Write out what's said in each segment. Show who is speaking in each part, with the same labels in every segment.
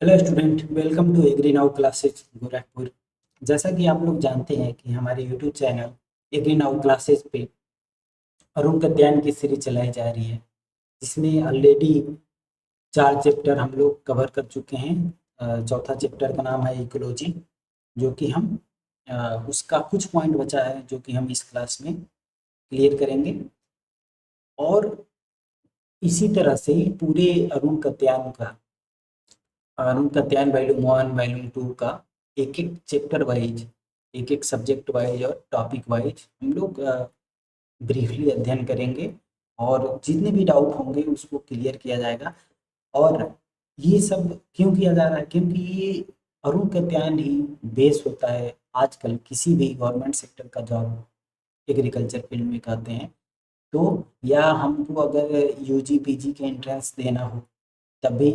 Speaker 1: Hello student, welcome to agri now classes Gorakhpur. जैसा कि आप लोग जानते हैं कि हमारे YouTube channel agri now classes पे अरुण कत्यायन की सीरीज चलाई जा रही है, जिसमें ऑलरेडी 4 चैप्टर हम लोग कवर कर चुके हैं। चौथा चैप्टर का नाम है इकोलॉजी, जो कि हम उसका कुछ पॉइंट बचा है जो कि हम इस क्लास में क्लियर करेंगे। और इसी तरह से ही पूरे अरुण कत्यायन वॉल्यूम 1 वॉल्यूम 2 का एक एक चैप्टर वाइज, एक एक सब्जेक्ट वाइज और टॉपिक वाइज हम लोग ब्रीफली अध्ययन करेंगे, और जितने भी डाउट होंगे उसको क्लियर किया जाएगा। और ये सब क्यों किया जा रहा है? क्योंकि ये अरुण कत्यायन ही बेस होता है आजकल किसी भी गवर्नमेंट सेक्टर का जॉब एग्रीकल्चर फील्ड में कहते हैं। तो या हमको अगर यूजी पीजी के एंट्रेंस देना हो तभी,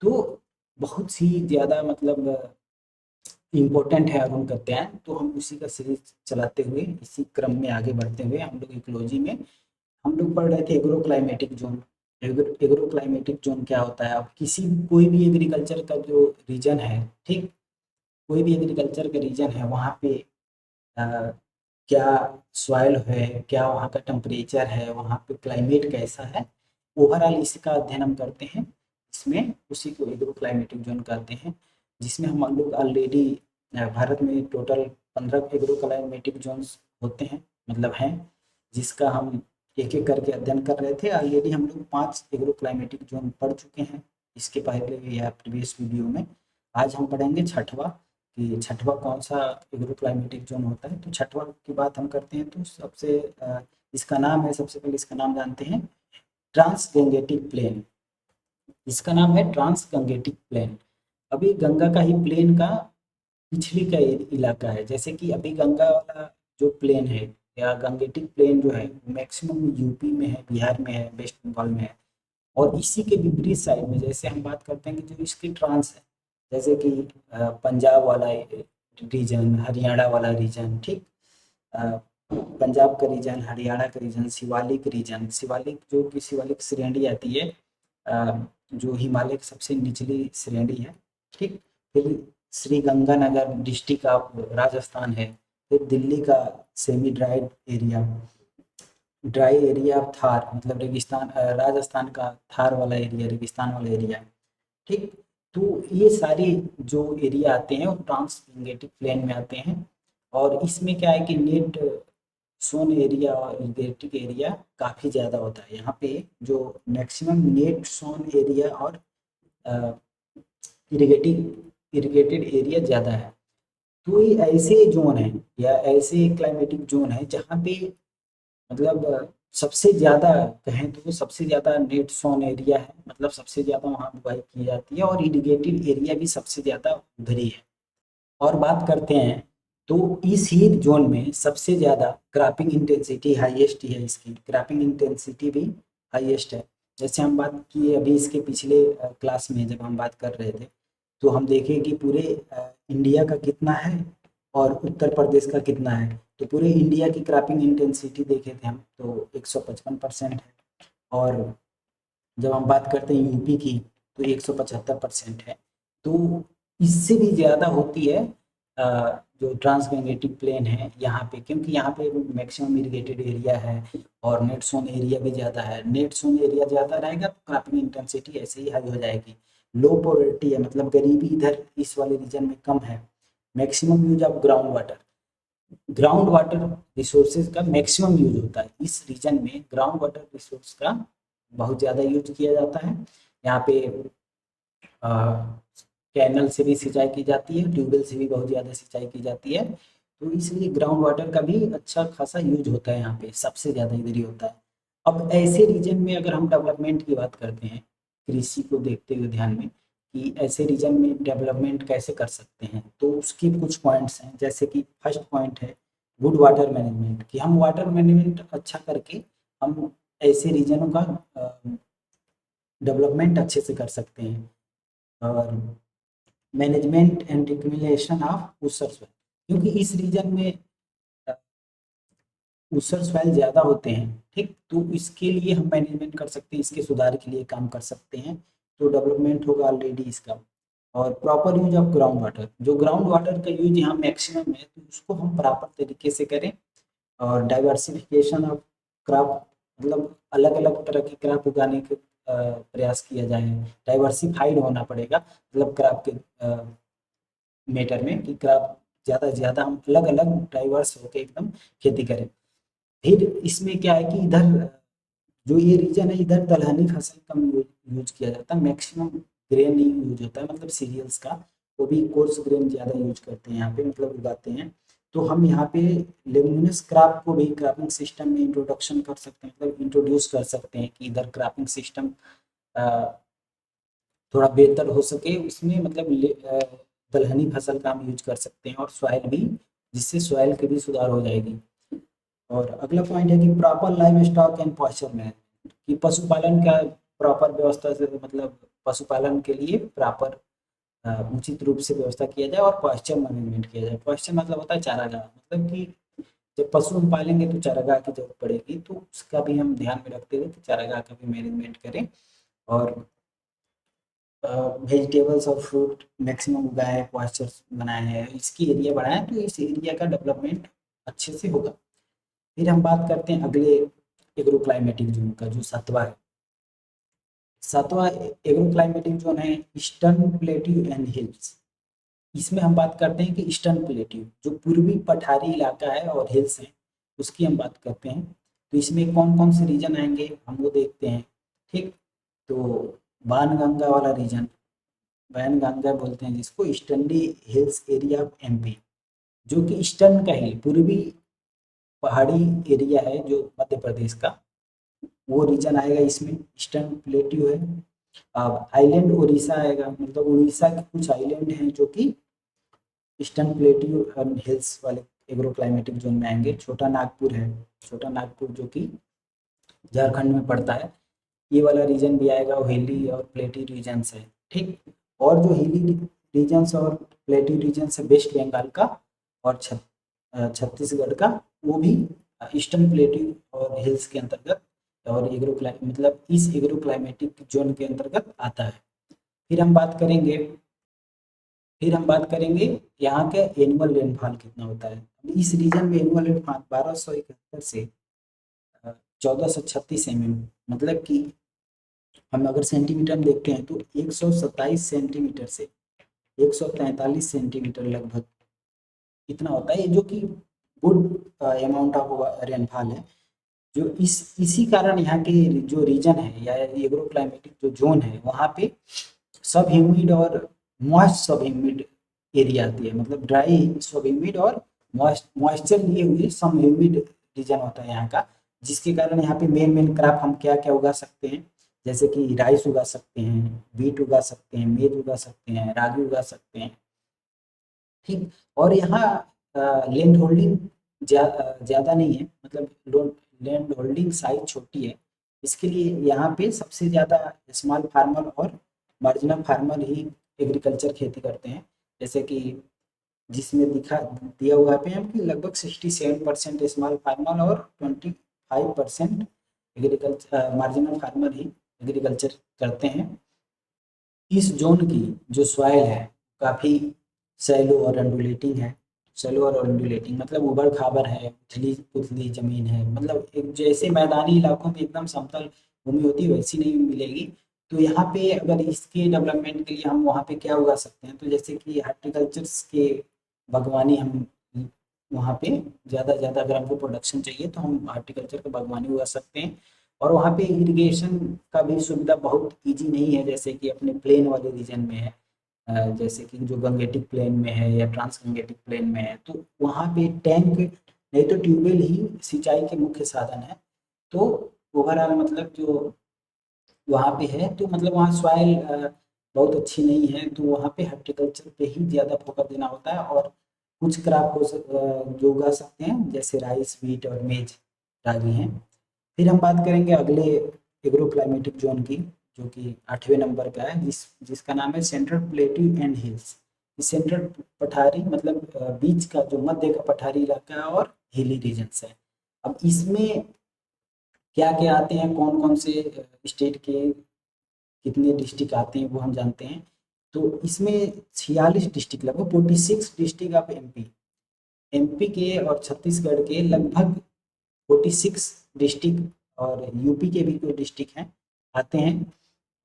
Speaker 1: तो बहुत सी ज़्यादा मतलब इम्पोर्टेंट है अरुण कत्यायन। तो हम उसी का सीरीज चलाते हुए इसी क्रम में आगे बढ़ते हुए हम लोग इकोलॉजी में हम लोग पढ़ रहे थे agro climatic zone. Agro climatic zone क्या होता है? अब कोई भी एग्रीकल्चर का जो रीजन है, ठीक, कोई भी एग्रीकल्चर का रीजन है वहाँ पे अ, क्या सॉइल है, क्या वहाँ का टेम्परेचर है, वहाँ पे क्लाइमेट कैसा है, ओवरऑल इसका अध्ययन हम करते हैं। इसमें उसी को एग्रो क्लाइमेटिक जोन कहते हैं, जिसमें हम लोग ऑलरेडी भारत में टोटल 15 एग्रो क्लाइमेटिक जोन्स होते हैं, मतलब हैं, जिसका हम एक एक करके अध्ययन कर रहे थे। ऑलरेडी हम लोग 5 एग्रो क्लाइमेटिक जोन पढ़ चुके हैं इसके पहले या प्रीवियस वीडियो में। आज हम पढ़ेंगे छठवा, कि छठवा कौन सा एग्रो क्लाइमेटिक जोन होता है। तो छठवा की बात हम करते हैं तो इसका नाम है, सबसे पहले इसका नाम जानते हैं, ट्रांस गंगेटिक प्लेन। इसका नाम है ट्रांस गंगेटिक प्लेन। अभी गंगा का ही प्लेन का पिछली का इलाका है, जैसे कि अभी गंगा वाला जो प्लेन है या गंगेटिक प्लेन जो है मैक्सिमम यूपी में है, बिहार में है, वेस्ट बंगाल में है। और इसी के विपरीत साइड में जैसे हम बात करते हैं कि जो इसकी ट्रांस है, जैसे कि पंजाब वाला रीजन, हरियाणा वाला रीजन, ठीक, अ, पंजाब का रीजन, हरियाणा का रीजन, शिवालिक रीजन, शिवालिक जो कि शिवालिक श्रेणी आती है, जो हिमालय की सबसे निचली श्रेणी है, ठीक। फिर श्री गंगानगर डिस्ट्रिक्ट ऑफ राजस्थान है। फिर दिल्ली का semi dry area of Thar, मतलब रेगिस्तान, राजस्थान का थार वाला एरिया, रेगिस्तान वाला एरिया, ठीक। तो ये सारे जो एरिया आते हैं वो ट्रांसगेटिक प्लेन में आते हैं। और इसमें क्या है कि नेट सोन एरिया और इरिगेटिक एरिया काफ़ी ज़्यादा होता है यहाँ पे। जो मैक्सिमम नेट सोन एरिया और इरिगेटेड एरिया ज़्यादा है। तो ये ऐसे जोन है या ऐसे क्लाइमेटिक जोन है जहाँ पे मतलब सबसे ज़्यादा कहें तो सबसे ज़्यादा नेट सोन एरिया है, मतलब सबसे ज़्यादा वहाँ बुवाई की जाती है, और इरिगेटेड एरिया भी सबसे ज़्यादा उधर ही है। और बात करते हैं तो इस ही जोन में सबसे ज़्यादा क्रॉपिंग इंटेंसिटी हाईएस्ट है, इसकी क्रॉपिंग इंटेंसिटी भी हाईएस्ट है। जैसे हम बात किए अभी इसके पिछले क्लास में जब हम बात कर रहे थे, तो हम देखें कि पूरे इंडिया का कितना है और उत्तर प्रदेश का कितना है। तो पूरे इंडिया की क्रॉपिंग इंटेंसिटी देखे थे हम तो 155% है। और जब हम बात करते हैं यूपी की तो 175% है। तो इससे भी ज़्यादा होती है जो ट्रांसगैंगेटिक प्लेन है यहाँ पे, क्योंकि यहाँ पे मैक्सिमम इरिगेटेड एरिया है और नेट सोन एरिया भी ज़्यादा है। नेट सोन एरिया ज़्यादा रहेगा तो क्रॉपिंग इंटेंसिटी ऐसे ही हाई हो जाएगी। लो पॉवर्टी है, मतलब गरीबी इधर इस वाले रीजन में कम है। Maximum use of ground water resources का मैक्सिमम यूज होता है इस रीजन में। ग्राउंड वाटर रिसोर्स का बहुत ज़्यादा यूज किया जाता है यहाँ पे। कैनल से भी सिंचाई की जाती है, ट्यूबवेल से भी बहुत ज़्यादा सिंचाई की जाती है। तो इसलिए ग्राउंड वाटर का भी अच्छा खासा यूज होता है यहाँ पे, सबसे ज़्यादा इधर ही होता है। अब ऐसे रीजन में अगर हम डेवलपमेंट की बात करते हैं, कृषि को देखते हुए ध्यान में, कि ऐसे रीजन में डेवलपमेंट कैसे कर सकते हैं, तो उसकी कुछ पॉइंट्स हैं। जैसे कि फर्स्ट पॉइंट है गुड वाटर मैनेजमेंट, कि हम वाटर मैनेजमेंट अच्छा करके हम ऐसे रीजनों का डेवलपमेंट अच्छे से कर सकते हैं। और मैनेजमेंट एंड एक्यूमुलेशन ऑफ ऊसर सॉइल, क्योंकि इस रीजन में अ, ऊसर सॉइल ज़्यादा होते हैं, ठीक। तो इसके लिए हम मैनेजमेंट कर सकते हैं, इसके सुधार के लिए काम कर सकते हैं। तो डेवलपमेंट होगा ऑलरेडी इसका। और proper use of ground water, जो ग्राउंड वाटर का यूज यहाँ मैक्सिमम है तो उसको हम प्रॉपर तरीके से करें। और डाइवर्सिफिकेशन ऑफ क्रॉप, मतलब अलग अलग तरह की क्रॉप उगाने के प्रयास किया जाए। डाइवर्सिफाइड होना पड़ेगा, मतलब क्रॉप के मैटर में कि क्रॉप ज़्यादा से ज़्यादा हम अलग अलग डाइवर्स होकर एकदम खेती करें। फिर इसमें क्या है कि इधर जो ये रीजन है, इधर दलहनी फसल कम यूज किया जाता है, मैक्सिमम ग्रेन ही यूज होता है, मतलब सीरियल्स का, वो भी कोर्स ग्रेन ज़्यादा यूज करते हैं यहाँ पे, मतलब उगाते हैं। तो हम यहाँ पे लेगुमिनस क्रॉप को भी क्रॉपिंग सिस्टम में इंट्रोडक्शन कर सकते हैं, मतलब इंट्रोड्यूस कर सकते हैं कि इधर क्रॉपिंग सिस्टम थोड़ा बेहतर हो सके उसमें, मतलब दलहनी फसल का हम यूज कर सकते हैं, और सॉइल भी, जिससे सॉइल की भी सुधार हो जाएगी। और अगला पॉइंट है कि proper livestock and pasture management, कि पशुपालन का प्रॉपर व्यवस्था से, मतलब पशुपालन के लिए प्रॉपर उचित रूप से व्यवस्था किया जाए, और पॉस्चर मैनेजमेंट किया जाए। पॉस्चर मतलब होता है चारागाह, मतलब कि जब पशु हम पालेंगे तो चारागाह की जरूरत पड़ेगी, तो उसका भी हम ध्यान में रखते हुए कि चारागाह का भी मैनेजमेंट करें। और वेजिटेबल्स और फ्रूट मैक्सिमम उगाए हैं, पॉस्चर बनाए हैं, इसकी एरिया बढ़ाएं तो इस एरिया का डेवलपमेंट अच्छे से होगा। फिर हम बात करते हैं अगले एग्रो क्लाइमेटिक जोन का, जो सातवां है। सातवां एग्रो क्लाइमेटिक जोन है ईस्टर्न प्लेट्यू एंड हिल्स। इसमें हम बात करते हैं कि ईस्टर्न प्लेट्यू जो पूर्वी पठारी इलाका है और हिल्स है, उसकी हम बात करते हैं। तो इसमें कौन कौन से रीजन आएंगे हम वो देखते हैं। ठीक, तो बाणगंगा वाला रीजन, वैनगंगा बोलते हैं जिसको, easterly hills area of MP, जो कि ईस्टर्न का ही पूर्वी पहाड़ी एरिया है जो मध्य प्रदेश का, वो रीजन आएगा इसमें। ईस्टर्न प्लेट्यू है। अब आइलैंड उड़ीसा आएगा, मतलब उड़ीसा के कुछ आइलैंड हैं जो कि ईस्टर्न प्लेट्यू हिल्स वाले एग्रो क्लाइमेटिक जोन में आएंगे। छोटा नागपुर है, छोटा नागपुर जो कि झारखंड में पड़ता है, ये वाला रीजन भी आएगा। वो हिली और प्लेटी रीजन्स है। ठीक, और जो हिली रीजन्स और प्लेटी रीजन्स है वेस्ट बंगाल का और छत्तीसगढ़ का, वो भी ईस्टर्न प्लेटी और हिल्स के अंतर्गत, और मतलब इस एग्रो क्लाइमेटिक जोन के अंतर्गत आता है। फिर हम बात करेंगे फिर हम बात करेंगे यहाँ के एनुअल रेनफॉल कितना होता है। इस रीजन में एनुअल रेनफॉल 1271 से 1436 mm, मतलब कि हम अगर सेंटीमीटर में देखते हैं तो 127 सेंटीमीटर से 143 सेंटीमीटर लगभग इतना होता है, जो कि गुड अमाउंट ऑफ रेनफॉल है। जो इसी कारण यहाँ के जो रीजन है या एग्रो क्लाइमेटिक जो जोन है, वहाँ पे सब ह्यूमिड और मॉइस्ट सब ह्यूमिड एरिया आती है, मतलब ड्राई सब ह्यूमिड और मॉइस्चर लिए हुए सब ह्यूमिड रीजन होता है यहाँ का। जिसके कारण यहाँ पे मेन मेन क्रॉप हम क्या क्या उगा सकते हैं, जैसे कि राइस उगा सकते हैं, वीट उगा सकते हैं, मेज उगा सकते हैं, रागी उगा सकते हैं। ठीक, और यहाँ लैंड होल्डिंग ज़्यादा नहीं है, मतलब लैंड होल्डिंग साइज छोटी है। इसके लिए यहाँ पे सबसे ज़्यादा स्मॉल फार्मर और मार्जिनल फार्मर ही एग्रीकल्चर खेती करते हैं। जैसे कि जिसमें दिया हुआ है पे हम कि लगभग 67% स्मॉल फार्मर और 25% एग्रीकल्चर मार्जिनल फार्मर ही एग्रीकल्चर करते हैं। इस जोन की जो सॉइल है काफ़ी सैलो और अंडुलेटिंग है। सैलो और अंडुलेटिंग मतलब उबड़ खाबड़ है, उथली पुथली जमीन है, मतलब एक जैसे मैदानी इलाकों में एकदम समतल भूमि होती है वैसी नहीं मिलेगी। तो यहाँ पे अगर इसके डेवलपमेंट के लिए हम वहाँ पे क्या उगा सकते हैं, तो जैसे कि हार्टिकल्चर्स के बागवानी हम वहाँ पे ज़्यादा से ज़्यादा अगर हमको प्रोडक्शन चाहिए तो हम हार्टिकल्चर का बागवानी उगा सकते हैं। और वहाँ पे इरिगेशन का भी सुविधा बहुत इजी नहीं है, जैसे कि अपने प्लेन वाले रीजन में है। जैसे कि जो गंगेटिक प्लेन में है या ट्रांस गंगेटिक प्लेन में है, तो वहाँ पे टैंक नहीं तो ट्यूबवेल ही सिंचाई के मुख्य साधन है। तो ओवरऑल मतलब जो वहाँ पे है, तो मतलब वहाँ सॉइल बहुत अच्छी नहीं है, तो वहाँ पे हॉर्टिकल्चर पे ही ज़्यादा फोकस देना होता है। और कुछ क्रॉप जो उगा सकते हैं जैसे राइस, वीट और मेज, रागी हैं। फिर हम बात करेंगे अगले एग्रो क्लाइमेटिक जोन की, जो कि 8वें नंबर का है, जिसका नाम है central plateau and hills. Central पठारी मतलब बीच का जो मध्य का पठारी इलाका है और हिली रीजन्स है। अब इसमें क्या क्या आते हैं, कौन कौन से स्टेट के कितने डिस्ट्रिक्ट आते हैं वो हम जानते हैं। तो इसमें 46 डिस्ट्रिक्ट, लगभग 46 डिस्ट्रिक्ट ऑफ एमपी, एमपी के और छत्तीसगढ़ के लगभग 46 डिस्ट्रिक्ट, और यूपी के भी कोई डिस्ट्रिक्ट हैं आते हैं,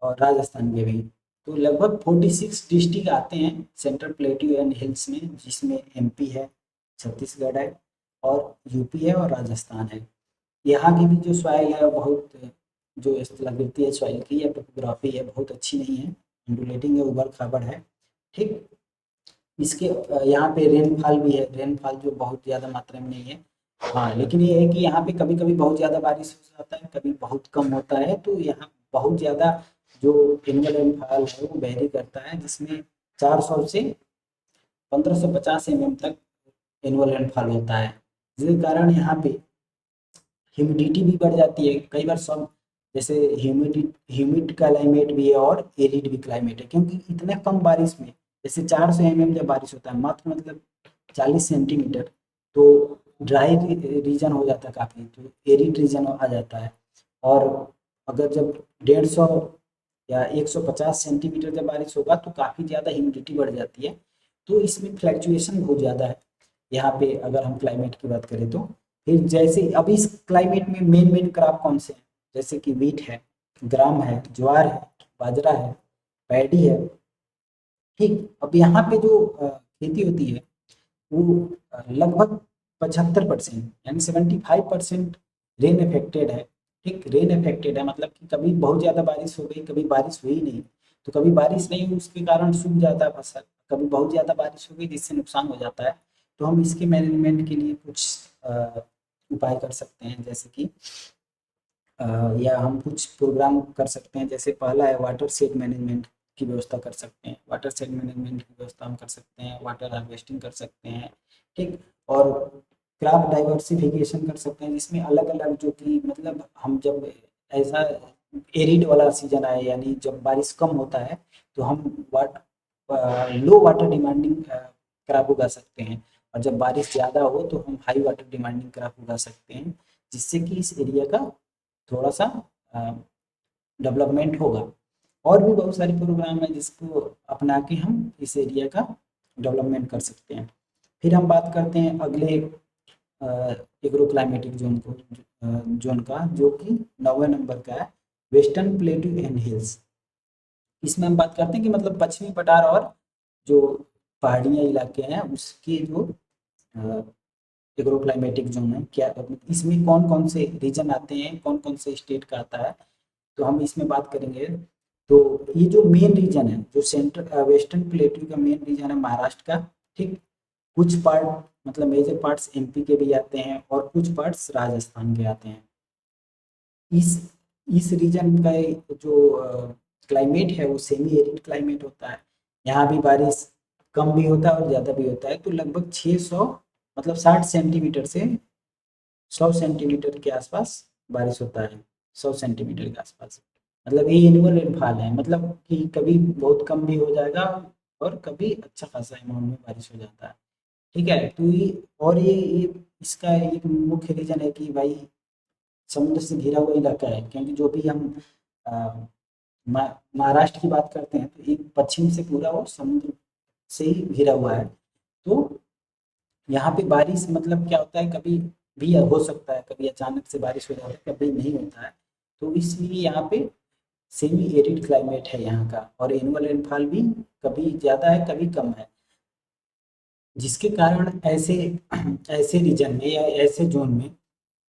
Speaker 1: और राजस्थान के भी। तो लगभग 46 डिस्ट्रिक्ट आते हैं सेंट्रल प्लेट्यू एंड हिल्स में, जिसमें एमपी है, छत्तीसगढ़ है, और यूपी है, और राजस्थान है। यहाँ की भी जो सॉइल है बहुत, जो स्थलाकृति है सॉइल की या टोपोग्राफी है, बहुत अच्छी नहीं है, इंडुलेटिंग है, उबड़ खाबड़ है। ठीक, इसके यहाँ पे रेनफॉल भी है, रेनफॉल जो बहुत ज़्यादा मात्रा में नहीं है। हाँ, लेकिन ये है कि यहाँ पे कभी कभी बहुत ज़्यादा बारिश हो जाता है, कभी बहुत कम होता है, तो यहाँ बहुत ज़्यादा जो एनुअल रेनफॉल है वो वेरी करता है, जिसमें 400 से 1550 mm तक एनुअल रेनफॉल होता है, जिसके कारण यहाँ पे ह्यूमिडिटी भी बढ़ जाती है कई बार। सब जैसे ह्यूमिड क्लाइमेट भी है और एरिड भी क्लाइमेट है, क्योंकि इतने कम बारिश में, जैसे 400 mm जब बारिश होता है मात्र, मतलब 40 सेंटीमीटर, तो ड्राई रीजन हो जाता है काफ़ी, तो एरिड रीजन आ जाता है। और अगर जब 150 या 150 सेंटीमीटर जब बारिश होगा तो काफ़ी ज़्यादा ह्यूमिडिटी बढ़ जाती है, तो इसमें फ्लैक्चुएशन बहुत ज़्यादा है यहाँ पे, अगर हम क्लाइमेट की बात करें तो। फिर जैसे अब इस क्लाइमेट में मेन मेन क्रॉप कौन से हैं, जैसे कि वीट है, ग्राम है, ज्वार है, बाजरा है, पैडी है। ठीक, अब यहाँ पे जो खेती होती है वो लगभग 75% यानी 75% रेन इफेक्टेड है। ठीक, रेन इफेक्टेड है मतलब कि कभी बहुत ज़्यादा बारिश हो गई, कभी बारिश हुई नहीं, तो कभी बारिश नहीं हुई उसके कारण सूख जाता है फसल, कभी बहुत ज़्यादा बारिश हो गई जिससे नुकसान हो जाता है। तो हम इसके मैनेजमेंट के लिए कुछ उपाय कर सकते हैं, जैसे कि या हम कुछ प्रोग्राम कर सकते हैं। जैसे पहला है वाटर शेड मैनेजमेंट की व्यवस्था कर सकते हैं, वाटर शेड मैनेजमेंट की व्यवस्था हम कर सकते हैं, वाटर हार्वेस्टिंग कर सकते हैं। ठीक, और क्रॉप डाइवर्सिफिकेशन कर सकते हैं, जिसमें अलग अलग जो कि मतलब हम जब ऐसा एरिड वाला सीजन आए, यानी जब बारिश कम होता है, तो हम लो वाटर डिमांडिंग क्रॉप उगा सकते हैं, और जब बारिश ज़्यादा हो तो हम हाई वाटर डिमांडिंग क्रॉप उगा सकते हैं, जिससे कि इस एरिया का थोड़ा सा डेवलपमेंट होगा। और भी बहुत सारे प्रोग्राम हैं जिसको अपना के हम इस एरिया का डेवलपमेंट कर सकते हैं। फिर हम बात करते हैं अगले एग्रो क्लाइमेटिक जोन का, जो कि 9वें नंबर का है, वेस्टर्न प्लेटू एंड हिल्स। इसमें हम बात करते हैं कि मतलब पश्चिमी पठार और जो पहाड़ियाँ इलाके हैं उसके जो एग्रो क्लाइमेटिक जोन है, क्या इसमें कौन कौन से रीजन आते हैं, कौन कौन से स्टेट का आता है, तो हम इसमें बात करेंगे। तो ये जो मेन रीजन है, जो सेंट्रल वेस्टर्न प्लेट्यू का मेन रीजन है महाराष्ट्र का। ठीक, कुछ पार्ट मतलब मेजर पार्ट्स एमपी के भी आते हैं, और कुछ पार्ट्स राजस्थान के आते हैं। इस इस रीजन का जो क्लाइमेट है वो सेमी एरिड क्लाइमेट होता है। यहाँ भी बारिश कम भी होता है और ज़्यादा भी होता है, तो लगभग 600 मतलब 60 सेंटीमीटर से 100 सेंटीमीटर के आसपास बारिश होता है, 100 सेंटीमीटर के आसपास। मतलब ये एनुअल रेनफॉल है, मतलब कि कभी बहुत कम भी हो जाएगा और कभी अच्छा खासा अमाउंट में बारिश हो जाता है। ठीक है, तो ये और ये इसका एक मुख्य रीज़न है कि भाई समुद्र से घिरा हुआ इलाका है, क्योंकि जो भी हम अ, महाराष्ट्र की बात करते हैं तो एक पश्चिम से पूरा वो समुद्र से ही घिरा हुआ है। तो यहाँ पे बारिश मतलब क्या होता है, कभी भी हो सकता है, कभी अचानक से बारिश हो जाता है, कभी नहीं होता है। तो इसलिए यहाँ पे सेमी एरिड क्लाइमेट है यहाँ का, और एनुअल रेनफॉल भी कभी ज़्यादा है कभी कम है, जिसके कारण ऐसे ऐसे रीजन में या ऐसे जोन में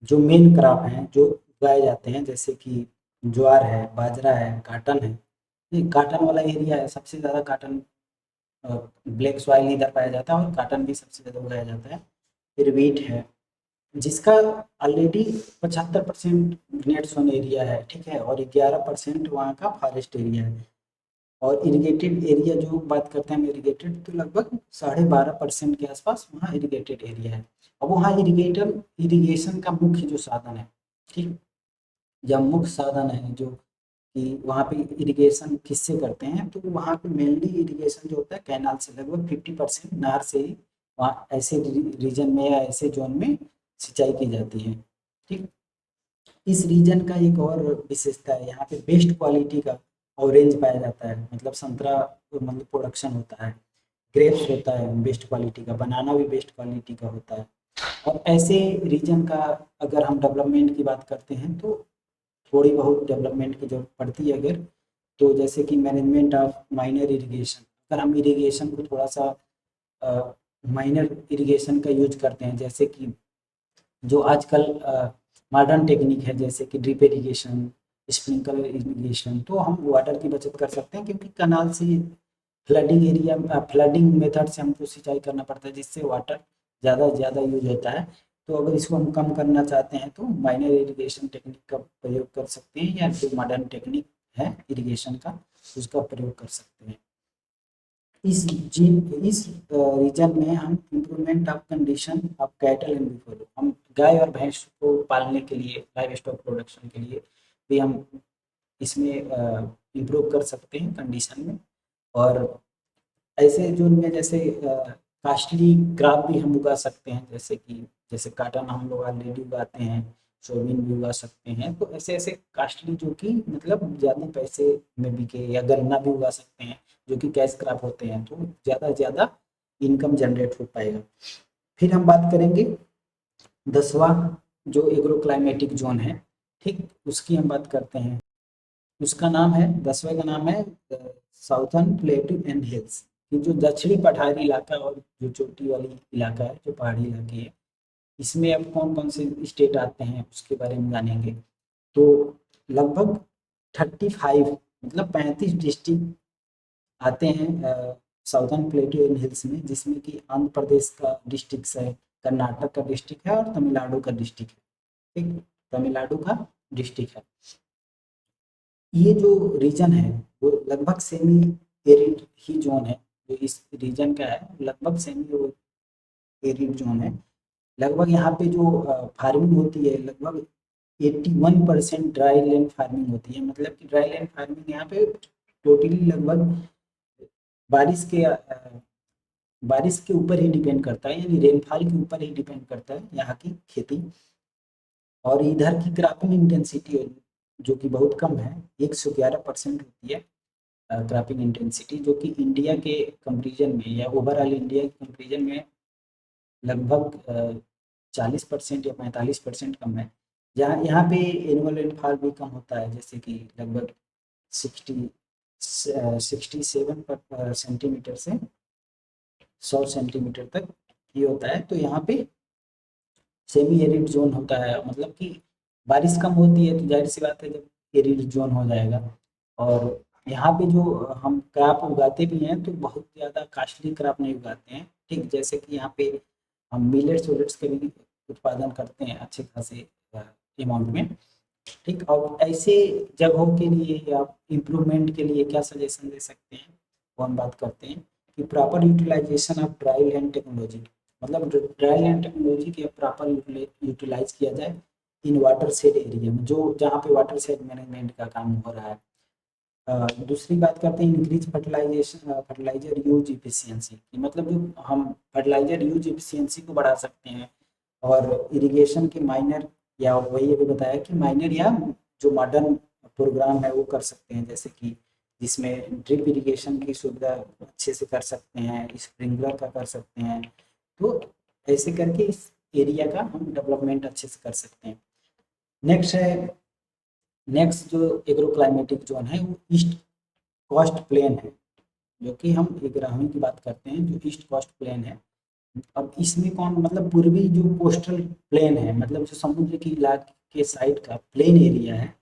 Speaker 1: जो मेन क्रॉप हैं जो उगाए जाते हैं, जैसे कि ज्वार है, बाजरा है, काटन है। ये काटन वाला एरिया है, सबसे ज़्यादा काटन ब्लैक सॉइल इधर पाया जाता है और काटन भी सबसे ज़्यादा उगाया जाता है। फिर वीट है, जिसका ऑलरेडी 75% नेट सोन एरिया है। ठीक है, और 11% वहाँ का फॉरेस्ट एरिया है। और इरिगेटेड एरिया जो बात करते हैं हम इरिगेटेड, तो लगभग 12.5% के आसपास वहाँ इरिगेटेड एरिया है। अब वहाँ इरिगेशन का मुख्य जो साधन है, ठीक, या मुख्य साधन है जो कि वहाँ पे इरिगेशन किससे करते हैं, तो वहाँ पे मेनली इरिगेशन जो होता है कैनाल से, लगभग 50% नहर से ही वहाँ ऐसे रीजन में या ऐसे जोन में सिंचाई की जाती है। ठीक, इस रीजन का एक और विशेषता है, यहाँ पे बेस्ट क्वालिटी का ऑरेंज पाया जाता है, मतलब संतरा मतलब प्रोडक्शन होता है, ग्रेप्स होता है बेस्ट क्वालिटी का, बनाना भी बेस्ट क्वालिटी का होता है। और ऐसे रीजन का अगर हम डेवलपमेंट की बात करते हैं तो थोड़ी बहुत डेवलपमेंट की जरूरत पड़ती है अगर, तो जैसे कि मैनेजमेंट ऑफ माइनर इरिगेशन, अगर हम इरिगेशन को थोड़ा सा माइनर इरिगेशन का यूज करते हैं, जैसे कि जो आजकल मॉडर्न टेक्निक है जैसे कि ड्रिप इरिगेशन, स्प्रिंकलर इरिगेशन, तो हम वाटर की बचत कर सकते हैं, क्योंकि कनाल से फ्लडिंग एरिया फ्लडिंग मेथड से हमको सिंचाई करना पड़ता है, जिससे वाटर ज़्यादा से ज़्यादा यूज होता है। तो अगर इसको हम कम करना चाहते हैं तो माइनर इरिगेशन टेक्निक का प्रयोग कर सकते हैं, या जो मॉडर्न टेक्निक है इरिगेशन का उसका प्रयोग कर सकते हैं। इस रीजन में हम improvement of condition of cattle and before, हम गाय और भैंस को पालने के लिए, लाइव स्टॉक प्रोडक्शन के लिए भी हम इसमें इम्प्रूव कर सकते हैं कंडीशन में। और ऐसे जोन में जैसे कास्टली क्रॉप भी हम उगा सकते हैं, जैसे कि जैसे काटन हम लोग ऑलरेडी उगाते हैं, सोयाबीन भी उगा सकते हैं, तो ऐसे ऐसे कास्टली जो कि मतलब ज़्यादा पैसे में बिके, या गन्ना भी उगा सकते हैं जो कि कैश क्रॉप होते हैं, तो ज़्यादा से ज़्यादा इनकम जनरेट हो पाएगा। फिर हम बात करेंगे 10वां जो एग्रो क्लाइमेटिक जोन है, ठीक उसकी हम बात करते हैं। उसका नाम है, 10वें का नाम है साउथर्न प्लेटू एंड हिल्स, कि जो दक्षिणी पठारी इलाका और जो चोटी वाली इलाका है, जो पहाड़ी इलाके है, इसमें अब कौन कौन से स्टेट आते हैं उसके बारे में जानेंगे। तो लगभग 35 मतलब 35 डिस्ट्रिक्ट आते हैं साउथर्न प्लेटू एंड हिल्स में, जिसमें कि आंध्र प्रदेश का डिस्ट्रिक्ट है, कर्नाटक का डिस्ट्रिक्ट है और तमिलनाडु का डिस्ट्रिक्ट है, ठीक, तमिलनाडु का डिस्ट्रिक्ट है। ये जो रीजन है वो लगभग सेमी एरिड ही जोन है, जो इस रीजन का है लगभग सेमी एरिड जोन है। लगभग यहाँ पे जो फार्मिंग होती है लगभग 81% ड्राई लैंड फार्मिंग होती है, मतलब कि ड्राई लैंड फार्मिंग यहाँ पे टोटली लगभग बारिश के बारिश के ऊपर ही डिपेंड करता है, यानी रेनफॉल के ऊपर ही डिपेंड करता है यहाँ की खेती। और इधर की क्रॉपिंग इंटेंसिटी जो कि बहुत कम है, 111% होती है क्रॉपिंग इंटेंसिटी, जो कि इंडिया के कंपेरिजन में या ओवरऑल इंडिया के कंपेरिजन में लगभग 40% या 45% कम है। जहाँ यहाँ पे एनुअल रेनफॉल भी कम होता है, जैसे कि लगभग 67 सेंटीमीटर से 100 सेंटीमीटर तक ये होता है। तो यहाँ पे सेमी एरिड जोन होता है, मतलब कि बारिश कम होती है तो जाहिर सी बात है जब एरिड जोन हो जाएगा। और यहाँ पे जो हम क्रॉप उगाते भी हैं तो बहुत ज़्यादा कास्टली क्रॉप नहीं उगाते हैं, ठीक, जैसे कि यहाँ पे हम मिलेट्स वोलेट्स का भी उत्पादन करते हैं अच्छे खासे अमाउंट में, ठीक। और ऐसे जगहों के लिए या इम्प्रूवमेंट के लिए क्या सजेशन दे सकते हैं, वो हम बात करते हैं कि proper utilization of dry land technology, मतलब ड्राई लैंड टेक्नोलॉजी के प्रॉपर यूटिलाइज किया जाए इन वाटर शेड एरिया में, जो जहाँ पे वाटर शेड मैनेजमेंट का काम हो रहा है। दूसरी बात करते हैं इंक्रीज फर्टिलाइजर यूज इफिशियंसी, मतलब जो हम फर्टिलाइजर यूज इफिशियंसी को बढ़ा सकते हैं। और इरिगेशन के माइनर, या वही अभी बताया कि माइनर या जो मॉडर्न प्रोग्राम है वो कर सकते हैं, जैसे कि जिसमें ड्रिप इरिगेशन की सुविधा अच्छे से कर सकते हैं, स्प्रिंकलर का कर सकते हैं। तो ऐसे करके इस एरिया का हम डेवलपमेंट अच्छे से कर सकते हैं। नेक्स्ट है, नेक्स्ट जो एग्रो क्लाइमेटिक जोन है वो ईस्ट कोस्ट प्लेन है, जो कि हम ग्रामीण की बात करते हैं, जो ईस्ट कोस्ट प्लेन है। अब इसमें कौन, मतलब पूर्वी जो कोस्टल प्लेन है, मतलब जो समुद्र की इलाके के साइड का प्लेन एरिया है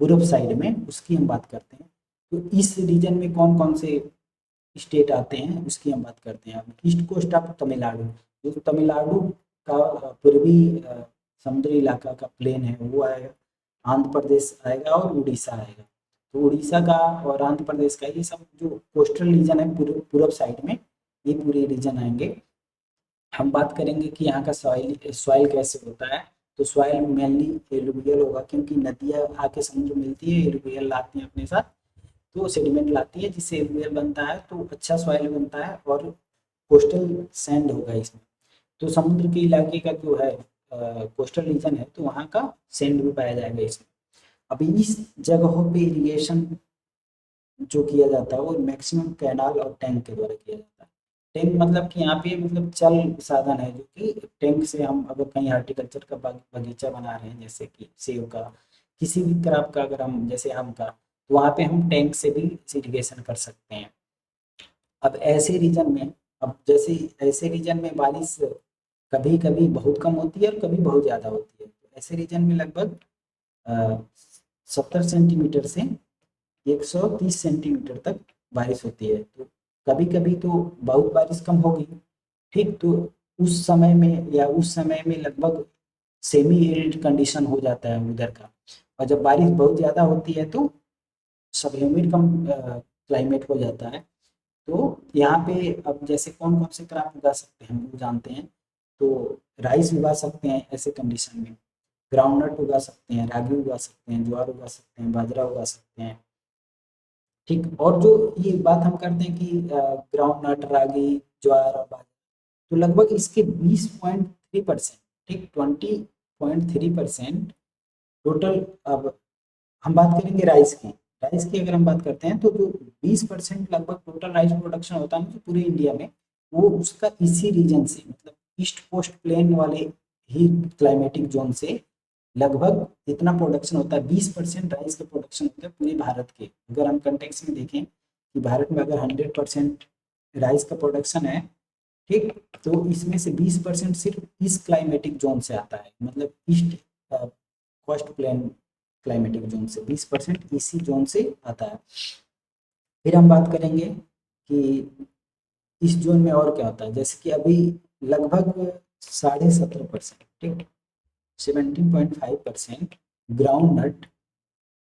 Speaker 1: पूर्व साइड में, उसकी हम बात करते हैं। तो इस रीजन में कौन कौन से स्टेट आते हैं उसकी हम बात करते हैं। अब ईस्ट कोस्ट ऑफ तमिलनाडु, जो तमिलनाडु का पूर्वी समुद्री इलाका का प्लेन है वो आएगा, आंध्र प्रदेश आएगा और उड़ीसा आएगा। तो उड़ीसा का और आंध्र प्रदेश का ये सब जो कोस्टल रीजन है पूर्व साइड में, ये पूरे रीजन आएंगे। हम बात करेंगे कि यहाँ का सॉइल सॉइल कैसे होता है, तो सॉइल मेनली एलुवियल होगा, क्योंकि नदियाँ आके समुद्र मिलती है, एलुवियल लाती हैं अपने साथ, तो सेडिमेंट लाती है जिससे एलुवियल बनता है, तो अच्छा सॉइल बनता है और कोस्टल सैंड होगा इसमें। तो समुद्र के इलाके का जो है कोस्टल रीजन है, तो वहाँ का सैंड भी पाया जाएगा इसमें। अभी इस जगहों पे इरिगेशन जो किया जाता है वो मैक्सिमम कैनाल और टैंक के द्वारा किया जाता है। टैंक मतलब कि यहाँ पे मतलब चल साधन है, जो कि टैंक से हम अगर कहीं हॉर्टिकल्चर का बगीचा बना रहे हैं, जैसे कि सेब का, किसी भी क्रॉप का, अगर हम जैसे आम का, तो वहाँ पे हम टैंक से भी इरिगेशन कर सकते हैं। अब ऐसे रीजन में, अब जैसे ऐसे रीजन में बारिश कभी कभी बहुत कम होती है और कभी बहुत ज़्यादा होती है। तो ऐसे रीजन में लगभग 70 सेंटीमीटर से 130 सेंटीमीटर तक बारिश होती है। तो कभी कभी तो बहुत बारिश कम होगी, ठीक, तो उस समय में या उस समय में लगभग सेमी एरिड कंडीशन हो जाता है उधर का। और जब बारिश बहुत ज़्यादा होती है तो सब ह्यूमिड कम क्लाइमेट हो जाता है। तो यहाँ पे अब जैसे कौन कौन से क्रॉप उगा सकते हैं हम लोग जानते हैं। तो राइस उगा सकते हैं ऐसे कंडीशन में, ग्राउंडनट उगा सकते हैं, रागी उगा सकते हैं, ज्वार उगा सकते हैं, बाजरा उगा सकते हैं, ठीक। और जो ये बात हम करते हैं कि ग्राउंडनट, रागी, ज्वार और बाजरा, तो लगभग इसके 20.3%, ठीक, 20.3% टोटल। अब हम बात करेंगे राइस की। राइस की अगर हम बात करते हैं तो जो 20% लगभग टोटल राइस प्रोडक्शन होता है ना, जो पूरे इंडिया में, वो उसका इसी रीजन से, मतलब ईस्ट कोस्ट प्लेन वाले ही क्लाइमेटिक जोन से लगभग इतना प्रोडक्शन होता है। 20% राइस का प्रोडक्शन होता है पूरे भारत के। अगर हम कंटेक्स में देखें कि भारत में अगर 100% राइस का प्रोडक्शन है, ठीक, तो इसमें से 20% सिर्फ इस क्लाइमेटिक जोन से आता है, मतलब east coast plain climatic zone से 20% इसी जोन से आता है। फिर हम बात करेंगे कि इस जोन में और क्या होता है, जैसे कि अभी लगभग 17.5%, ठीक, 17.5% ग्राउंड नट,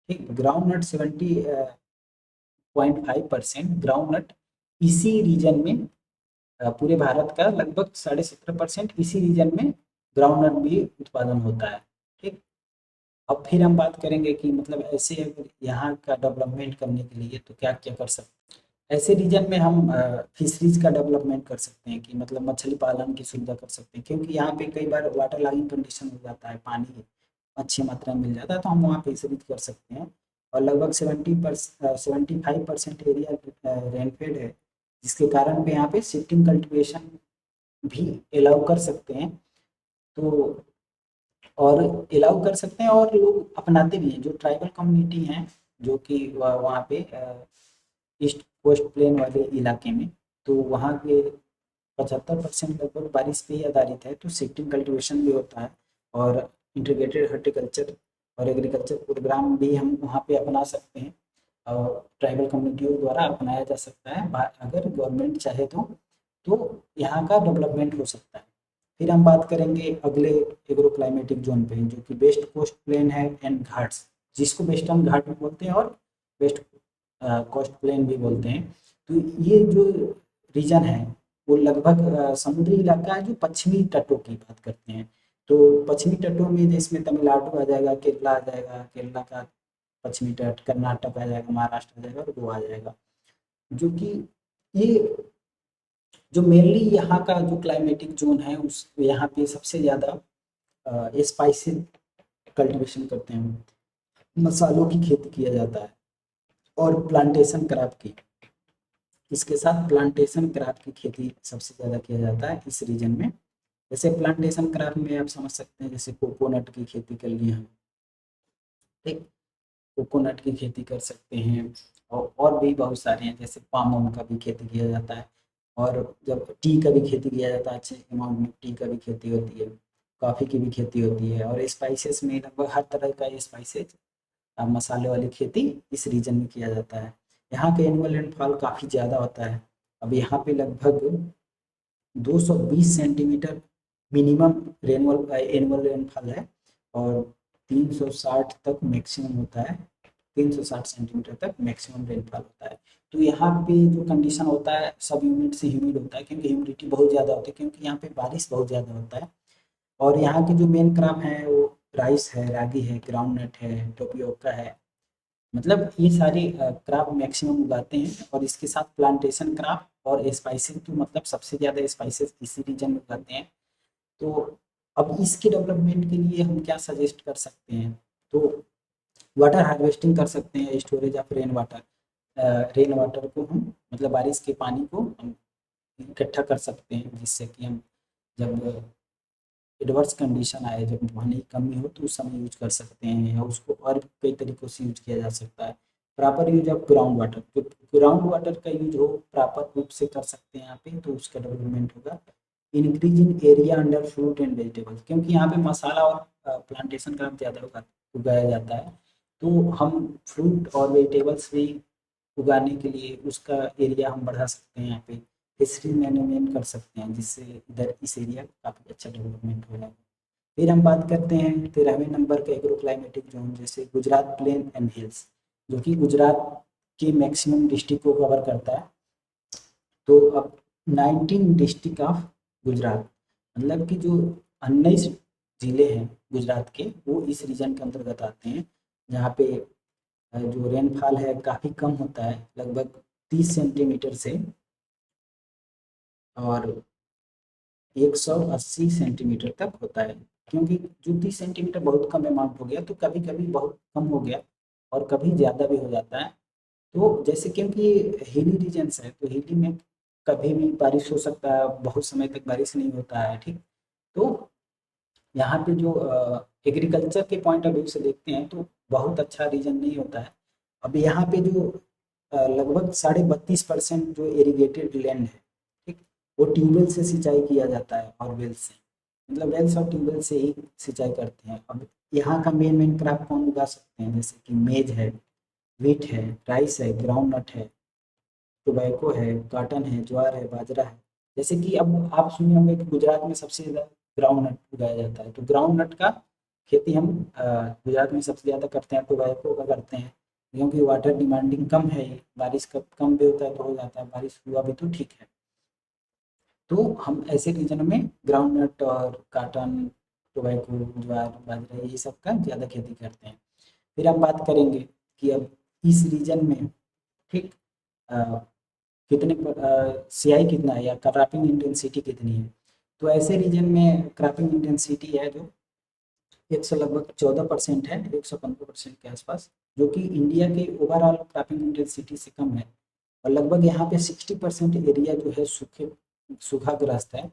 Speaker 1: ठीक, ग्राउंड नट 70.5% ग्राउंड नट इसी रीजन में, पूरे भारत का लगभग 17.5% इसी रीजन में ग्राउंड नट भी उत्पादन होता है, ठीक। अब फिर हम बात करेंगे कि मतलब ऐसे अगर यहाँ का डेवलपमेंट करने के लिए तो क्या क्या कर सकते हैं। ऐसे रीजन में हम फिशरीज का डेवलपमेंट कर सकते हैं, कि मतलब मछली पालन की सुविधा कर सकते हैं, क्योंकि यहाँ पे कई बार वाटर लॉगिंग कंडीशन हो जाता है, पानी अच्छी मात्रा में मिल जाता है, तो हम वहाँ फिशरीज कर सकते हैं। और लगभग 75% एरिया रेनफेड है, जिसके कारण पे यहाँ पे शिफ्टिंग कल्टीवेशन भी अलाउ कर सकते हैं। तो और अलाउ कर सकते हैं और लोग अपनाते भी हैं, जो ट्राइबल कम्युनिटी हैं, जो कि वहाँ पे ईस्ट कोस्ट प्लेन वाले इलाके में, तो वहाँ के 75% लगभग बारिश पे ही आधारित है, तो शिफ्टिंग कल्टीवेशन भी होता है। और इंटीग्रेटेड हॉर्टिकल्चर और एग्रीकल्चर प्रोग्राम भी हम वहाँ पे अपना सकते हैं, और ट्राइबल कम्युनिटियों द्वारा अपनाया जा सकता है, अगर गवर्नमेंट चाहे तो यहाँ का डेवलपमेंट हो सकता है। फिर हम बात करेंगे अगले एग्रो क्लाइमेटिक जोन पे, जो कि वेस्ट कोस्ट प्लेन है एंड घाट्स, जिसको वेस्टर्न घाट भी बोलते हैं और वेस्ट कोस्ट प्लेन भी बोलते हैं। तो ये जो रीजन है वो लगभग समुद्री इलाका है, जो पश्चिमी तटों की बात करते हैं। तो पश्चिमी तटों में जिसमें तमिलनाडु आ जाएगा, केरला आ जाएगा, केरला का पश्चिमी तट, कर्नाटक आ जाएगा, महाराष्ट्र आ जाएगा और गोवा आ जाएगा। जो कि ये जो मेनली यहाँ का जो क्लाइमेटिक जोन है, उस यहाँ पे सबसे ज़्यादा स्पाइसी कल्टीवेशन करते हैं, मसालों की खेती किया जाता है, और प्लांटेशन क्रॉप की, इसके साथ प्लांटेशन क्रॉप की खेती सबसे ज़्यादा किया जाता है इस रीजन में। जैसे प्लांटेशन क्रॉप में आप समझ सकते हैं, जैसे कोकोनट की खेती कर लिए हम, ठीक, कोकोनट की खेती कर सकते हैं, और भी बहुत सारे हैं, जैसे पाम वाम का भी खेती किया जाता है। और जब टी का भी खेती किया जाता है, अच्छे अमाउंट में टी का भी खेती होती है, कॉफ़ी की भी खेती होती है, और स्पाइसेस में लगभग हर तरह का स्पाइसेस, मसाले वाली खेती इस रीजन में किया जाता है। यहाँ का एनुअल रेनफॉल काफ़ी ज़्यादा होता है। अब यहाँ पे लगभग 220 सेंटीमीटर मिनिमम एनुअल रेनफॉल है, और 360 तक मैक्सिमम होता है, 360 सेंटीमीटर तक मैक्सिमम रेनफॉल होता है। तो यहाँ पे जो कंडीशन होता है सब ह्यूमिड से ह्यूमिड होता है, क्योंकि ह्यूमिडिटी बहुत ज़्यादा होती है, क्योंकि यहाँ पे बारिश बहुत ज़्यादा होता है। और यहाँ के जो मेन क्रॉप हैं वो राइस है, रागी है, ग्राउंड नट है, टोपियोका है, मतलब ये सारे क्रॉप मैक्सिमम उगाते हैं। और इसके साथ प्लांटेशन क्रॉप और स्पाइसेस, तो मतलब सबसे ज़्यादा स्पाइसेस इसी रीजन में उगाते हैं। तो अब इसके डेवलपमेंट के लिए हम क्या सजेस्ट कर सकते हैं, तो वाटर हार्वेस्टिंग कर सकते हैं, storage of rain water. Rain water को हम मतलब बारिश के पानी को हम इकट्ठा कर सकते हैं, जिससे कि हम जब एडवर्स कंडीशन आए, जब पानी की कमी हो, तो उस समय यूज कर सकते हैं, या उसको और कई तरीक़ों से यूज किया जा सकता है। Proper use of ground water, तो ग्राउंड वाटर का यूज हो प्रॉपर रूप से कर सकते हैं यहाँ पे, तो उसका डेवलपमेंट होगा। Increase in area under fruit and vegetables, क्योंकि यहाँ पे मसाला और प्लांटेशन का ज़्यादा उगाया जाता है, तो हम फ्रूट और वेजिटेबल्स भी उगाने के लिए उसका एरिया हम बढ़ा सकते हैं, यहाँ पे फिशरी मैनेजमेंट कर सकते हैं, जिससे इधर इस एरिया का काफ़ी अच्छा डेवलपमेंट हो जाएगा। फिर हम बात करते हैं 13वें नंबर का एग्रो क्लाइमेटिक जोन, जैसे गुजरात प्लेन एंड हिल्स, जो कि गुजरात के मैक्सिमम डिस्ट्रिक्ट को कवर करता है। तो अब 19 डिस्ट्रिक्ट ऑफ गुजरात, मतलब कि जो 19 ज़िले हैं गुजरात के, वो इस रीजन के अंतर्गत आते हैं, जहाँ पे जो रेनफॉल है काफ़ी कम होता है, लगभग 30 सेंटीमीटर से और 180 सेंटीमीटर तक होता है। क्योंकि जो 30 सेंटीमीटर बहुत कम अमाउंट हो गया, तो कभी कभी बहुत कम हो गया और कभी ज़्यादा भी हो जाता है। तो जैसे क्योंकि हिली रीजन्स है, तो हिली में कभी भी बारिश हो सकता है, बहुत समय तक बारिश नहीं होता है, ठीक। तो यहाँ पे जो एग्रीकल्चर के पॉइंट ऑफ व्यू से देखते हैं, तो बहुत अच्छा रीजन नहीं होता है। अब यहाँ पे जो लगभग 32.5% जो इरिगेटेड लैंड है, ठीक, वो ट्यूबवेल से सिंचाई किया जाता है और वेल से, मतलब वेल्स और ट्यूबवेल से ही सिंचाई करते हैं। अब यहाँ का मेन मेन क्रॉप कौन उगा सकते हैं, जैसे कि मेज है, व्हीट है, राइस है, ग्राउंड नट है, टोबैको है, कॉटन है, ज्वार है, बाजरा है। जैसे कि अब आप सुने होंगे कि गुजरात में सबसे ज़्यादा ग्राउंड नट उगाया जाता है, तो ग्राउंड नट का खेती हम गुजरात में सबसे ज़्यादा करते हैं, टोबैको का करते हैं, क्योंकि वाटर डिमांडिंग कम है, ये बारिश का कम भी होता है तो हो जाता है, बारिश हुआ भी तो ठीक है। तो हम ऐसे रीजन में ग्राउंड नट और कॉटन, टोबैको, ज्वार, बाजरा, ये सब का ज़्यादा खेती करते हैं। फिर हम बात करेंगे कि अब इस रीजन में, ठीक, कितने सियाई कितना है या क्रॉपिंग इंटेंसिटी कितनी है। तो ऐसे रीजन में क्रॉपिंग इंटेंसिटी है जो 100 लगभग 14% है, 115% के आसपास, जो कि इंडिया के ओवरऑल क्रॉपिंग इंटेंसिटी से कम है। और लगभग यहाँ पे 60% एरिया जो है सूखाग्रस्त है,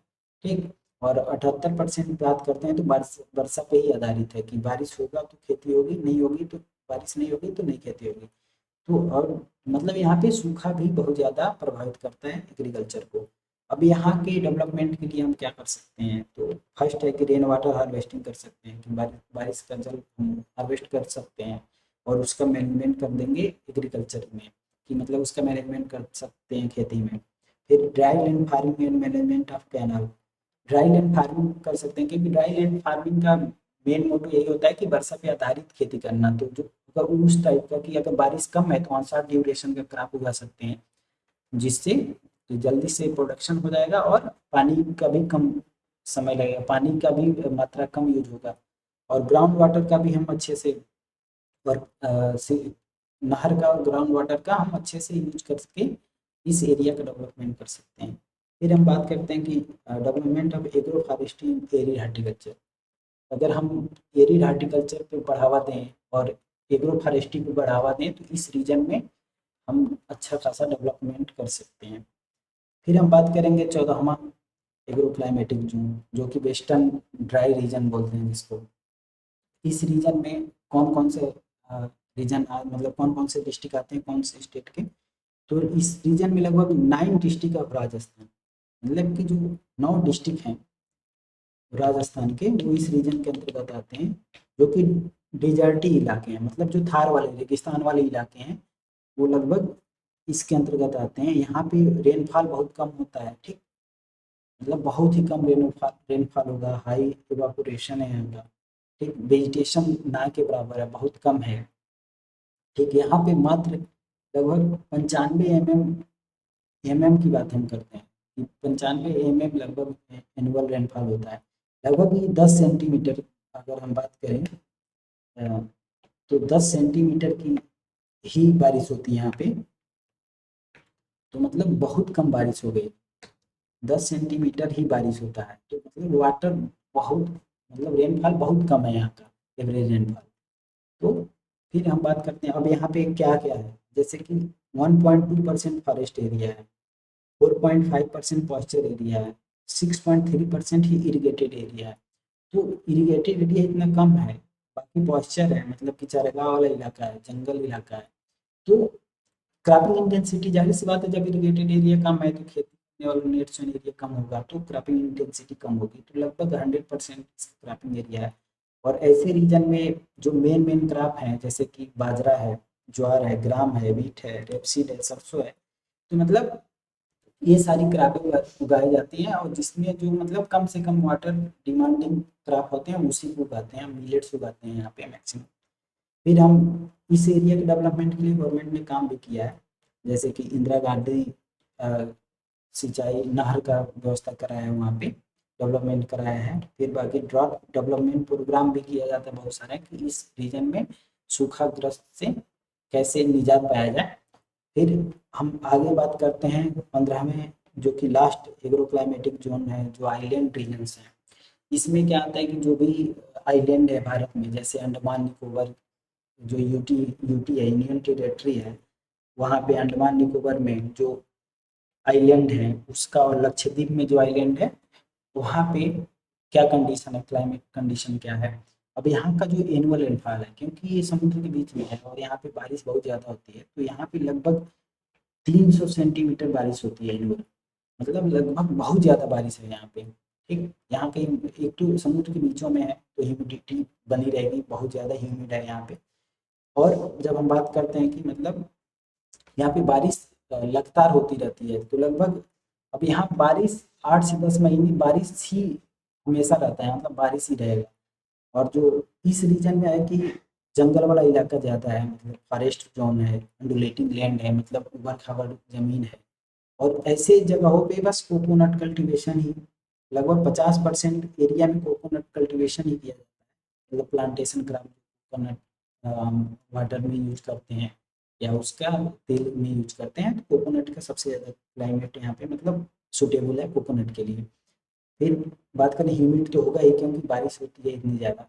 Speaker 1: ठीक। और 78% बात करते हैं तो वर्षा पे ही आधारित है, कि बारिश होगा तो खेती होगी, नहीं होगी तो बारिश नहीं होगी तो नहीं खेती होगी। तो और मतलब यहाँ पे सूखा भी बहुत ज़्यादा प्रभावित करता है एग्रीकल्चर को। अब यहाँ के डेवलपमेंट के लिए हम क्या कर सकते हैं, तो फर्स्ट है कि रेन वाटर हार्वेस्टिंग कर सकते हैं, कि बारिश का जल हम हार्वेस्ट कर सकते हैं और उसका मैनेजमेंट कर देंगे एग्रीकल्चर में, कि मतलब उसका मैनेजमेंट कर सकते हैं खेती में। फिर dry land farming and management of canal, dry land farming कर सकते हैं, क्योंकि ड्राई लैंड फार्मिंग का मेन मोटो यही होता है कि वर्षा पे आधारित खेती करना। तो जो अगर उस टाइप का, कि अगर बारिश कम है तो ऑन शॉर्ट ड्यूरेशन का क्रॉप उगा सकते हैं, जिससे जल्दी से प्रोडक्शन हो जाएगा और पानी का भी कम समय लगेगा, पानी का भी मात्रा कम यूज होगा, और ग्राउंड वाटर का भी हम अच्छे से, और नहर का और ग्राउंड वाटर का हम अच्छे से यूज करके इस एरिया का डेवलपमेंट कर सकते हैं। फिर हम बात करते हैं कि development of agro forestry arid horticulture, अगर हम एरिड हार्टिकल्चर पे बढ़ावा दें और एग्रो फॉरेस्ट्री को बढ़ावा दें, तो इस रीजन में हम अच्छा खासा डेवलपमेंट कर सकते हैं। फिर हम बात करेंगे 14वां एग्रो क्लाइमेटिक जोन, जो कि वेस्टर्न ड्राई रीजन बोलते हैं जिसको। इस रीजन में कौन कौन से रीजन, मतलब कौन कौन से डिस्ट्रिक्ट आते हैं, कौन से स्टेट के, तो इस रीजन में लगभग 9 डिस्ट्रिक्ट ऑफ राजस्थान, मतलब कि जो 9 डिस्ट्रिक्ट हैं राजस्थान के, वो इस रीजन के अंतर्गत आते हैं, जो कि डिजर्टी इलाके हैं, मतलब जो थार वाले रेगिस्तान वाले इलाके हैं, वो लगभग इसके अंतर्गत आते हैं। यहाँ पे रेनफॉल बहुत कम होता है, ठीक, मतलब बहुत ही कम रेनफॉल होगा, हाई इवापोरेशन है यहाँ का, ठीक, वेजिटेशन ना के बराबर है, बहुत कम है, ठीक। यहाँ पे मात्र लगभग 95 mm की बात हम करते हैं, कि 95 mm लगभग एनुअल रेनफॉल होता है, लगभग ये 10 सेंटीमीटर, अगर हम बात करें तो 10 सेंटीमीटर की ही बारिश होती है यहाँ पे, तो मतलब बहुत कम बारिश हो गई, 10 सेंटीमीटर ही बारिश होता है, तो मतलब वाटर बहुत, मतलब रेनफॉल बहुत कम है यहाँ का, एवरेज रेनफॉल। तो फिर हम बात करते हैं अब यहाँ पे क्या क्या है, जैसे कि 1.2% फॉरेस्ट एरिया है, 4.5% पॉस्चर एरिया है, 6.3% ही इरिगेटेड एरिया है। तो इरिगेटेड एरिया इतना कम है, बाकी पॉस्चर है, मतलब कि चारागाह वाला इलाका है, जंगल इलाका है। तो क्रॉपिंग इंटेंसिटी, जाहिर सी बात है, जब इरिगेटेड एरिया कम है तो खेती करने वाला नेट एरिया कम होगा, तो क्रॉपिंग इंटेंसिटी कम होगी। तो लगभग 100% क्रॉपिंग एरिया है। और ऐसे रीजन में जो मेन मेन क्रॉप हैं, जैसे कि बाजरा है, ज्वार है, ग्राम है, वीट है, रेपसीड है, सरसों है, तो मतलब ये सारी क्रॉपें उगाई जाती हैं। और जिसमें जो मतलब कम से कम वाटर डिमांडिंग क्रॉप होते हैं उसी को उगाते हैं, मिलेट्स उगाते हैं यहाँ पे मैक्सिमम। फिर हम इस एरिया के डेवलपमेंट के लिए गवर्नमेंट ने काम भी किया है, जैसे कि इंदिरा गांधी सिंचाई नहर का व्यवस्था कराया है, वहाँ पे डेवलपमेंट कराया है। फिर बाकी ड्रॉट डेवलपमेंट प्रोग्राम भी किया जाता है बहुत सारा, कि इस रीजन में सूखाग्रस्त से कैसे निजात पाया जाए। फिर हम आगे बात करते हैं 15वें, जो कि लास्ट एग्रो क्लाइमेटिक जोन है, जो आइलैंड रीजन्स हैं। इसमें क्या आता है कि जो भी आइलैंड है भारत में, जैसे अंडमान निकोबार, जो यूटी यूटी है, यूनियन टेरेटरी है, वहाँ पे अंडमान निकोबार में जो आइलैंड है उसका, और लक्षद्वीप में जो आइलैंड है वहाँ पे क्या कंडीशन है, क्लाइमेट कंडीशन क्या है। अब यहाँ का जो एनुअल रेनफॉल है, क्योंकि ये समुद्र के बीच में है और यहाँ पे बारिश बहुत ज़्यादा होती है, तो यहाँ पे लगभग 300 सेंटीमीटर बारिश होती है एनुअल, मतलब लगभग बहुत ज़्यादा बारिश है यहाँ पे। ठीक, यहाँ के एक तो समुद्र के बीचों में है, तो ह्यूमिडिटी बनी रहेगी, बहुत ज़्यादा ह्यूमिड है यहाँ पे। और जब हम बात करते हैं कि मतलब यहाँ पे बारिश लगातार होती रहती है, तो लगभग अब यहाँ बारिश 8 से 10 महीने बारिश ही हमेशा रहता है, मतलब बारिश ही रहेगा। और जो इस रीजन में है कि जंगल वाला इलाका ज़्यादा है, मतलब फॉरेस्ट जोन है, अंडुलेटिंग लैंड है, मतलब उबड़ खाबड़ ज़मीन है। और ऐसे जगहों पे बस कोकोनट कल्टीवेशन ही, लगभग 50% एरिया में कोकोनट कल्टीवेशन ही किया जाता है, मतलब प्लांटेशन क्रॉप कोकोनट वाटर में यूज करते हैं या उसका तेल में यूज करते हैं। तो कोकोनट का सबसे ज़्यादा क्लाइमेट यहाँ पे मतलब सूटेबल है कोकोनट के लिए। फिर बात करें, ह्यूमिड तो होगा ही क्योंकि बारिश होती है इतनी ज़्यादा।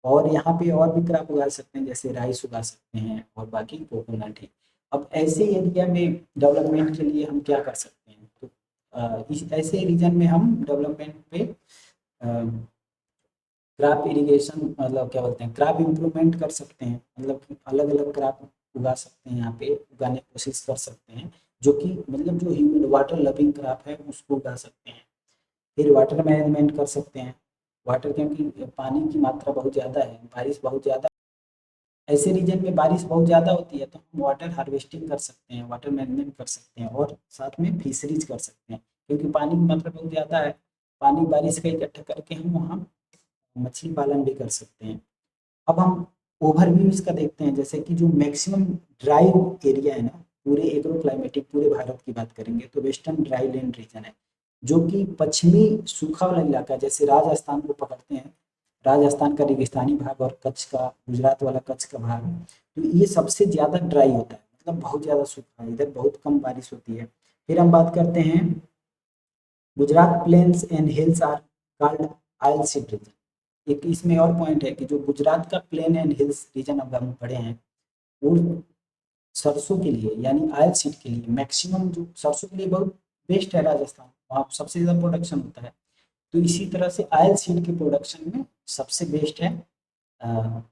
Speaker 1: और यहाँ पे और भी क्रॉप उगा सकते हैं, जैसे राइस उगा सकते हैं और बाकी कोकोनट है। अब ऐसे एरिया में डेवलपमेंट के लिए हम क्या कर सकते हैं, तो इस ऐसे रीजन में हम डेवलपमेंट पे क्रॉप इरिगेशन, मतलब क्या बोलते हैं, क्रॉप इम्प्रूवमेंट कर सकते हैं, मतलब कि अलग अलग क्रॉप उगा सकते हैं, यहाँ पे उगाने की कोशिश कर सकते हैं, जो कि मतलब जो ह्यूमन वाटर लविंग क्रॉप है उसको उगा सकते हैं। फिर वाटर मैनेजमेंट कर सकते हैं, वाटर, क्योंकि पानी की मात्रा बहुत ज़्यादा है, बारिश बहुत ज़्यादा, ऐसे रीजन में बारिश बहुत ज़्यादा होती है, तो हम वाटर हार्वेस्टिंग कर सकते हैं, वाटर मैनेजमेंट कर सकते हैं, और साथ में फिशरीज कर सकते हैं, क्योंकि पानी की मात्रा बहुत ज़्यादा है। पानी बारिश का इकट्ठा करके हम वहाँ मछली पालन भी कर सकते हैं। अब हम ओवरव्यू इसका देखते हैं, जैसे कि जो मैक्सिमम ड्राई एरिया है ना, पूरे एग्रो क्लाइमेटिक पूरे भारत की बात करेंगे तो वेस्टर्न ड्राई लैंड रीजन है, जो कि पश्चिमी सूखा वाला इलाका, जैसे राजस्थान को पकड़ते हैं, राजस्थान का रेगिस्तानी भाग और कच्छ का, गुजरात वाला कच्छ का भाग, तो ये सबसे ज़्यादा ड्राई होता है, मतलब बहुत ज़्यादा सूखा है, इधर बहुत कम बारिश होती है। फिर हम बात करते हैं, Gujarat plains and hills are called oil seed region. एक इसमें और पॉइंट है कि जो गुजरात का प्लेन एंड हिल्स रीजन अब हम पढ़े हैं, वो सरसों के लिए यानी ऑयल सीड के लिए मैक्सिमम, जो सरसों के लिए बहुत बेस्ट है राजस्थान, वहाँ सबसे ज़्यादा प्रोडक्शन होता है। तो इसी तरह से ऑयल सीड के प्रोडक्शन में सबसे बेस्ट है अ,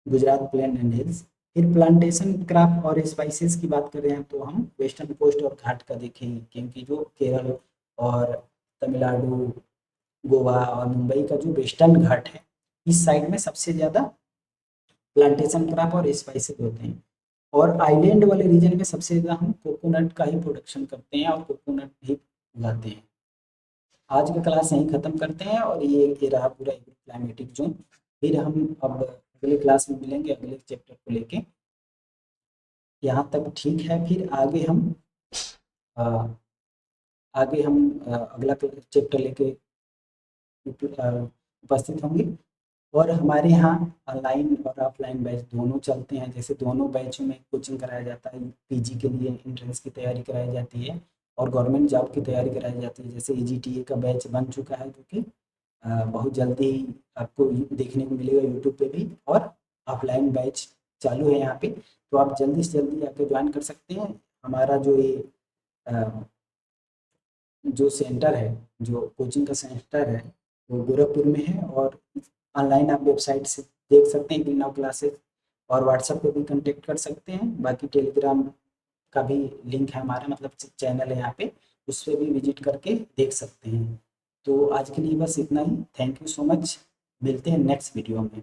Speaker 1: गुजरात प्लेन एंड हिल्स। फिर प्लांटेशन क्रॉप और स्पाइसेस की बात करें हैं, तो हम वेस्टर्न कोस्ट और घाट का देखेंगे, क्योंकि जो केरल और तमिलनाडु, गोवा और मुंबई का जो वेस्टर्न घाट है, इस साइड में सबसे ज़्यादा प्लांटेशन क्रॉप और स्पाइसेस होते हैं। और आइलैंड वाले रीजन में सबसे ज़्यादा हम कोकोनट का ही प्रोडक्शन करते हैं और कोकोनट ही उगाते हैं। आज का क्लास यहीं ख़त्म करते हैं, और ये रहा पूरा क्लाइमेटिक जोन। फिर हम अब अगले क्लास में मिलेंगे अगले चैप्टर को लेके। यहाँ तक ठीक है, फिर अ, आगे हम अगला चैप्टर लेके उपस्थित होंगे। और हमारे यहाँ ऑनलाइन और ऑफलाइन बैच दोनों चलते हैं, जैसे दोनों बैचों में कोचिंग कराया जाता है, पीजी के लिए एंट्रेंस की तैयारी कराई जाती है और गवर्नमेंट जॉब की तैयारी कराई जाती है। जैसे ईजीटीए का बैच बन चुका है, जो कि बहुत जल्दी ही आपको देखने को मिलेगा यूट्यूब पे भी, और ऑफलाइन बैच चालू है यहाँ पे, तो आप जल्दी से जल्दी आके ज्वाइन कर सकते हैं। हमारा जो ये जो सेंटर है, जो कोचिंग का सेंटर है, वो गोरखपुर में है। और ऑनलाइन आप वेबसाइट से देख सकते हैं बिना क्लासेस, और व्हाट्सएप पे भी कांटेक्ट कर सकते हैं। बाकी टेलीग्राम का भी लिंक है हमारा, मतलब चैनल है यहाँ पे, उस पर भी विजिट करके देख सकते हैं। तो आज के लिए बस इतना ही। Thank you so much. मिलते हैं नेक्स्ट वीडियो में।